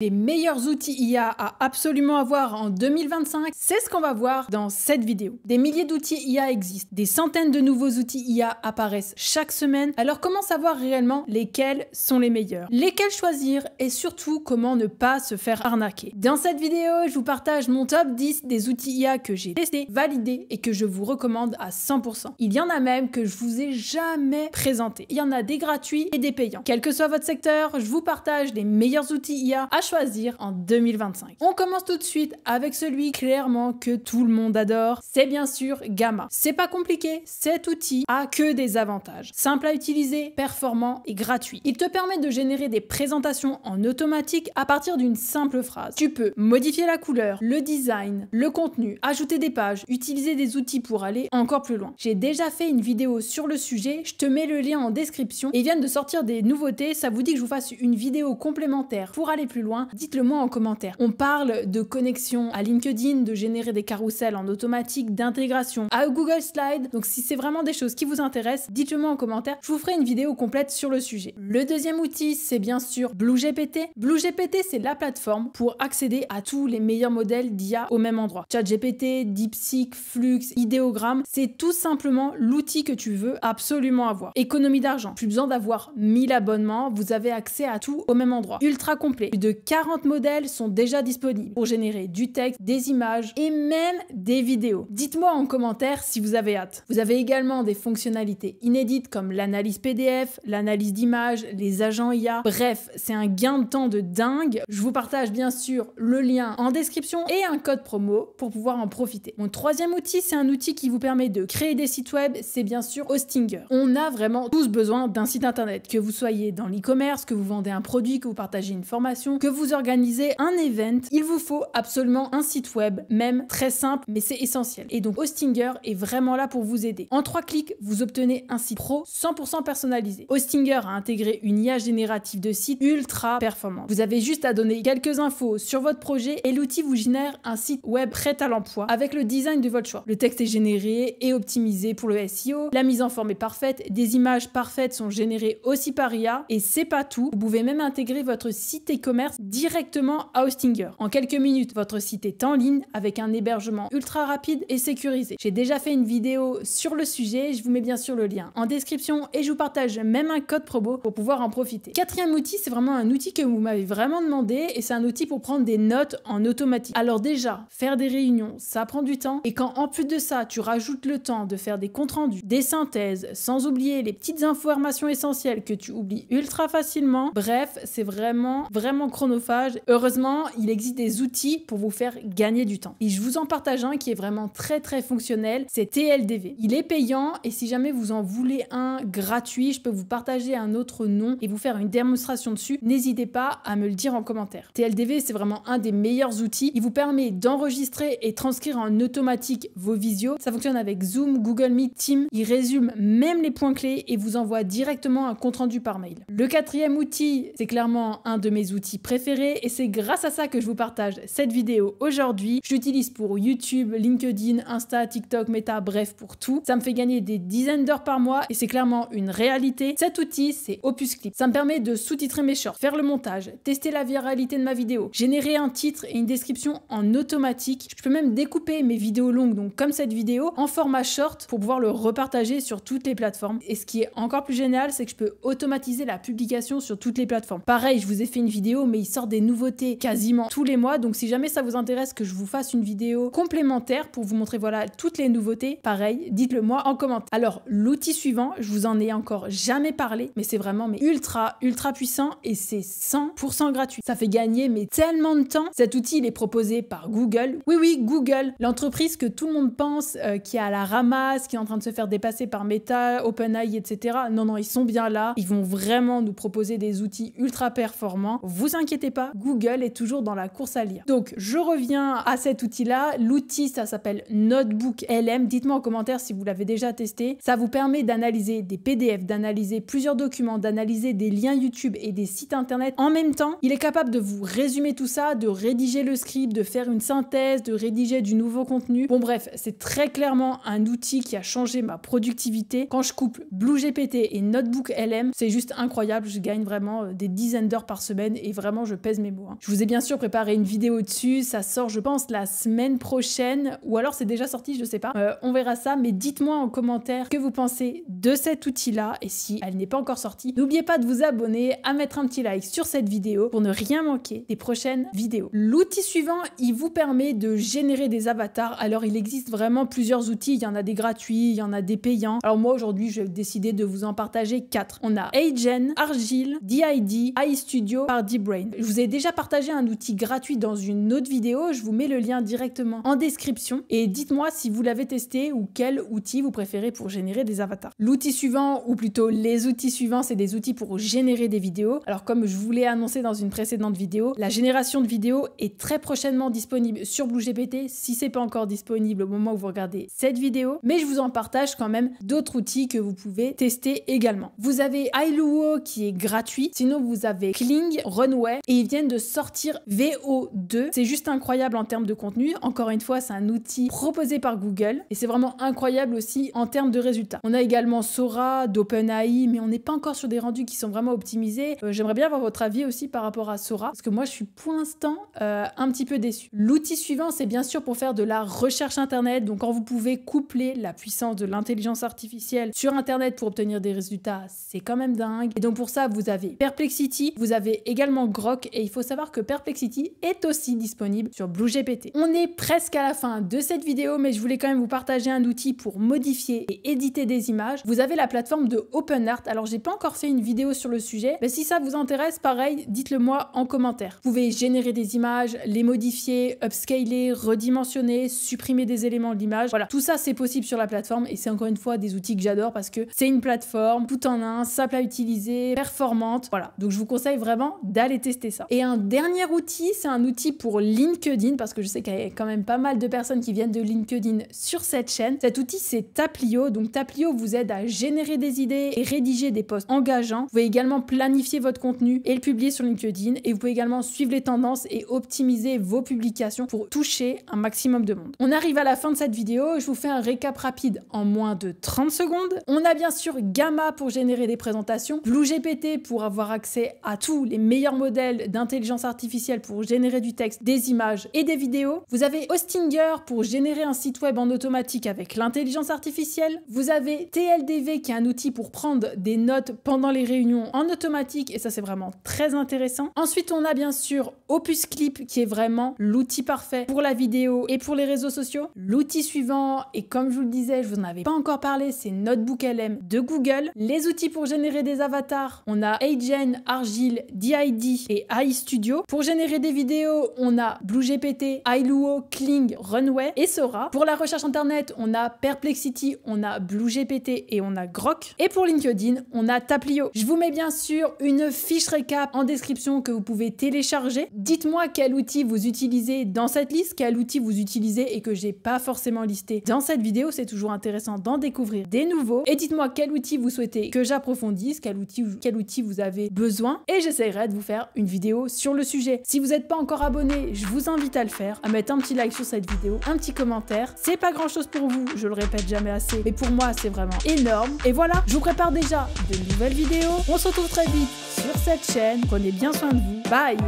Les meilleurs outils IA à absolument avoir en 2025, c'est ce qu'on va voir dans cette vidéo. Des milliers d'outils IA existent, des centaines de nouveaux outils IA apparaissent chaque semaine, alors comment savoir réellement lesquels sont les meilleurs, lesquels choisir et surtout comment ne pas se faire arnaquer. Dans cette vidéo, je vous partage mon top 10 des outils IA que j'ai testés, validés et que je vous recommande à 100%. Il y en a même que je vous ai jamais présentés. Il y en a des gratuits et des payants. Quel que soit votre secteur, je vous partage les meilleurs outils IA à choisir en 2025. On commence tout de suite avec celui clairement que tout le monde adore, c'est bien sûr Gamma. C'est pas compliqué, cet outil a que des avantages. Simple à utiliser, performant et gratuit. Il te permet de générer des présentations en automatique à partir d'une simple phrase. Tu peux modifier la couleur, le design, le contenu, ajouter des pages, utiliser des outils pour aller encore plus loin. J'ai déjà fait une vidéo sur le sujet, je te mets le lien en description et viennent de sortir des nouveautés, ça vous dit que je vous fasse une vidéo complémentaire pour aller plus loin, dites-le moi en commentaire. On parle de connexion à LinkedIn, de générer des carousels en automatique, d'intégration à Google Slide. Donc si c'est vraiment des choses qui vous intéressent, dites-le moi en commentaire. Je vous ferai une vidéo complète sur le sujet. Le deuxième outil, c'est bien sûr BlueGPT. BlueGPT, c'est la plateforme pour accéder à tous les meilleurs modèles d'IA au même endroit. ChatGPT, DeepSeek, Flux, Ideogram, c'est tout simplement l'outil que tu veux absolument avoir. Économie d'argent, plus besoin d'avoir 1000 abonnements, vous avez accès à tout au même endroit. Ultra complet. Plus de 40 modèles sont déjà disponibles pour générer du texte, des images et même des vidéos. Dites-moi en commentaire si vous avez hâte. Vous avez également des fonctionnalités inédites comme l'analyse PDF, l'analyse d'images, les agents IA. Bref, c'est un gain de temps de dingue. Je vous partage bien sûr le lien en description et un code promo pour pouvoir en profiter. Mon troisième outil, c'est un outil qui vous permet de créer des sites web, c'est bien sûr Hostinger. On a vraiment tous besoin d'un site internet, que vous soyez dans l'e-commerce, que vous vendez un produit, que vous partagez une formation, que vous organisez un event, il vous faut absolument un site web, même très simple, mais c'est essentiel. Et donc Hostinger est vraiment là pour vous aider. En 3 clics, vous obtenez un site pro 100% personnalisé. Hostinger a intégré une IA générative de site ultra performante. Vous avez juste à donner quelques infos sur votre projet et l'outil vous génère un site web prêt à l'emploi avec le design de votre choix. Le texte est généré et optimisé pour le SEO, la mise en forme est parfaite, des images parfaites sont générées aussi par IA et c'est pas tout, vous pouvez même intégrer votre site e-commerce directement à Hostinger. En quelques minutes, votre site est en ligne avec un hébergement ultra rapide et sécurisé. J'ai déjà fait une vidéo sur le sujet, je vous mets bien sûr le lien en description et je vous partage même un code promo pour pouvoir en profiter. Quatrième outil, c'est vraiment un outil que vous m'avez vraiment demandé et c'est un outil pour prendre des notes en automatique. Alors déjà, faire des réunions, ça prend du temps et quand en plus de ça, tu rajoutes le temps de faire des comptes rendus, des synthèses, sans oublier les petites informations essentielles que tu oublies ultra facilement, bref, c'est vraiment chronophage. Heureusement, il existe des outils pour vous faire gagner du temps. Et je vous en partage un qui est vraiment très fonctionnel, c'est TLDV. Il est payant et si jamais vous en voulez un gratuit, je peux vous partager un autre nom et vous faire une démonstration dessus. N'hésitez pas à me le dire en commentaire. TLDV, c'est vraiment un des meilleurs outils. Il vous permet d'enregistrer et transcrire en automatique vos visios. Ça fonctionne avec Zoom, Google Meet, Teams. Il résume même les points clés et vous envoie directement un compte rendu par mail. Le quatrième outil, c'est clairement un de mes outils préférés et c'est grâce à ça que je vous partage cette vidéo aujourd'hui. Je l'utilise pour YouTube, LinkedIn, Insta, TikTok, Meta, bref pour tout. Ça me fait gagner des dizaines d'heures par mois et c'est clairement une réalité. Cet outil, c'est Opus Clip. Ça me permet de sous-titrer mes shorts, faire le montage, tester la viralité de ma vidéo, générer un titre et une description en automatique. Je peux même découper mes vidéos longues, donc comme cette vidéo, en format short pour pouvoir le repartager sur toutes les plateformes. Et ce qui est encore plus génial, c'est que je peux automatiser la publication sur toutes les plateformes. Pareil, je vous ai fait une vidéo, mais il sort des nouveautés quasiment tous les mois. Donc si jamais ça vous intéresse que je vous fasse une vidéo complémentaire pour vous montrer voilà toutes les nouveautés, pareil, dites-le moi en commentaire. Alors l'outil suivant, je vous en ai encore jamais parlé, mais c'est vraiment ultra puissant et c'est 100% gratuit. Ça fait gagner tellement de temps. Cet outil il est proposé par Google. Oui, Google, l'entreprise que tout le monde pense qui est à la ramasse, qui est en train de se faire dépasser par Meta, OpenAI, etc. Non, ils sont bien là. Ils vont vraiment nous proposer des outils ultra performants. Vous inquiétez pas, Google est toujours dans la course à l'IA. Donc je reviens à cet outil-là. L'outil, ça s'appelle Notebook LM. Dites-moi en commentaire si vous l'avez déjà testé. Ça vous permet d'analyser des PDF, d'analyser plusieurs documents, d'analyser des liens YouTube et des sites internet en même temps. Il est capable de vous résumer tout ça, de rédiger le script, de faire une synthèse, de rédiger du nouveau contenu. Bon bref, c'est très clairement un outil qui a changé ma productivité. Quand je couple BlueGPT et Notebook LM, c'est juste incroyable. Je gagne vraiment des dizaines d'heures par semaine et vraiment je pèse mes mots. Je vous ai bien sûr préparé une vidéo dessus, ça sort je pense la semaine prochaine, ou alors c'est déjà sorti, je sais pas. On verra ça, mais dites-moi en commentaire ce que vous pensez de cet outil-là, et si elle n'est pas encore sortie, n'oubliez pas de vous abonner, à mettre un petit like sur cette vidéo pour ne rien manquer des prochaines vidéos. L'outil suivant, il vous permet de générer des avatars. Alors il existe vraiment plusieurs outils, il y en a des gratuits, il y en a des payants. Alors moi aujourd'hui, je vais décider de vous en partager 4. On a Agen, Argile, DID, iStudio par DeepBrain. Je vous ai déjà partagé un outil gratuit dans une autre vidéo, je vous mets le lien directement en description et dites-moi si vous l'avez testé ou quel outil vous préférez pour générer des avatars. L'outil suivant, ou plutôt les outils suivants, c'est des outils pour générer des vidéos. Alors comme je vous l'ai annoncé dans une précédente vidéo, la génération de vidéos est très prochainement disponible sur BlueGPT, si c'est pas encore disponible au moment où vous regardez cette vidéo, mais je vous en partage quand même d'autres outils que vous pouvez tester également. Vous avez iLuo qui est gratuit, sinon vous avez Kling, Runway, et ils viennent de sortir VO2. C'est juste incroyable en termes de contenu. Encore une fois, c'est un outil proposé par Google et c'est vraiment incroyable aussi en termes de résultats. On a également Sora d'OpenAI, mais on n'est pas encore sur des rendus qui sont vraiment optimisés. J'aimerais bien avoir votre avis aussi par rapport à Sora, parce que moi je suis pour l'instant un petit peu déçue. L'outil suivant, c'est bien sûr pour faire de la recherche internet. Donc quand vous pouvez coupler la puissance de l'intelligence artificielle sur internet pour obtenir des résultats, c'est quand même dingue. Et donc pour ça, vous avez Perplexity, vous avez également Grok, et il faut savoir que Perplexity est aussi disponible sur BlueGPT. On est presque à la fin de cette vidéo, mais je voulais quand même vous partager un outil pour modifier et éditer des images. Vous avez la plateforme de OpenArt. Alors j'ai pas encore fait une vidéo sur le sujet, mais si ça vous intéresse, pareil, dites-le moi en commentaire. Vous pouvez générer des images, les modifier, upscaler, redimensionner, supprimer des éléments de l'image. Voilà, tout ça c'est possible sur la plateforme et c'est encore une fois des outils que j'adore parce que c'est une plateforme tout en un, simple à utiliser, performante. Voilà, donc je vous conseille vraiment d'aller tester ça. Et un dernier outil, c'est un outil pour LinkedIn, parce que je sais qu'il y a quand même pas mal de personnes qui viennent de LinkedIn sur cette chaîne. Cet outil, c'est Taplio. Donc Taplio vous aide à générer des idées et rédiger des posts engageants. Vous pouvez également planifier votre contenu et le publier sur LinkedIn, et vous pouvez également suivre les tendances et optimiser vos publications pour toucher un maximum de monde. On arrive à la fin de cette vidéo, je vous fais un récap rapide en moins de 30 secondes. On a bien sûr Gamma pour générer des présentations, BlueGPT pour avoir accès à tous les meilleurs modèles d'intelligence artificielle pour générer du texte, des images et des vidéos. Vous avez Hostinger pour générer un site web en automatique avec l'intelligence artificielle. Vous avez TLDV qui est un outil pour prendre des notes pendant les réunions en automatique, et ça c'est vraiment très intéressant. Ensuite on a bien sûr Opus Clip qui est vraiment l'outil parfait pour la vidéo et pour les réseaux sociaux. L'outil suivant, et comme je vous le disais, je vous en avais pas encore parlé, c'est Notebook LM de Google. Les outils pour générer des avatars, on a Agen, Argile, DID et iStudio. Pour générer des vidéos, on a BlueGPT, iLuo, Kling, Runway et Sora. Pour la recherche internet, on a Perplexity, on a BlueGPT et on a Grok. Et pour LinkedIn, on a Taplio. Je vous mets bien sûr une fiche récap en description que vous pouvez télécharger. Dites-moi quel outil vous utilisez dans cette liste, quel outil vous utilisez et que j'ai pas forcément listé dans cette vidéo. C'est toujours intéressant d'en découvrir des nouveaux. Et dites-moi quel outil vous souhaitez que j'approfondisse, quel outil vous avez besoin, et j'essaierai de vous faire une vidéo sur le sujet. Si vous n'êtes pas encore abonné, je vous invite à le faire, à mettre un petit like sur cette vidéo, un petit commentaire. C'est pas grand chose pour vous, je le répète jamais assez, mais pour moi c'est vraiment énorme. Et voilà, je vous prépare déjà de nouvelles vidéos. On se retrouve très vite sur cette chaîne. Prenez bien soin de vous. Bye!